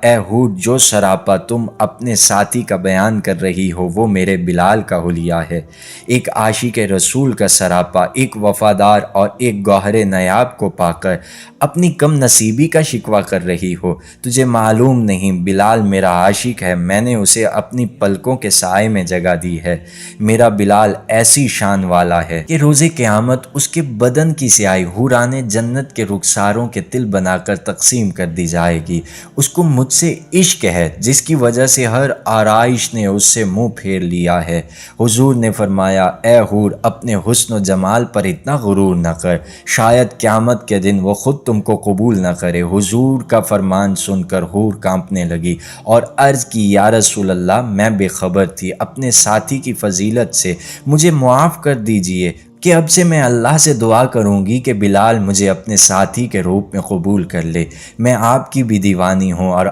اے ہود جو سراپا تم اپنے ساتھی کا بیان کر رہی ہو وہ میرے بلال کا حلیہ ہے۔ ایک عاشق رسول کا سراپا، ایک وفادار اور ایک گوہر نیاب کو پا کر اپنی کم نصیبی کا شکوہ کر رہی ہو۔ تجھے معلوم نہیں بلال میرا عاشق ہے، میں نے اسے اپنی پلکوں کے سائے میں جگہ دی ہے۔ میرا بلال ایسی شان والا ہے کہ روز قیامت اس کے بدن کی سیاہی حوران جنت کے رخساروں کے تل بنا کر تقسیم کر دی جائے گی۔ اس کو مجھ سے عشق ہے جس کی وجہ سے ہر آرائش نے اس سے منہ پھیر لیا ہے۔ حضور نے فرمایا اے حور اپنے حسن و جمال پر اتنا غرور نہ کر، شاید قیامت کے دن وہ خود تم کو قبول نہ کرے۔ حضور کا فرمان سن کر حور کانپنے لگی اور عرض کی یا رسول اللہ میں بے خبر تھی اپنے ساتھی کی فضیلت سے، مجھے معاف کر دیجئے کہ اب سے میں اللہ سے دعا کروں گی کہ بلال مجھے اپنے ساتھی کے روپ میں قبول کر لے۔ میں آپ کی بھی دیوانی ہوں اور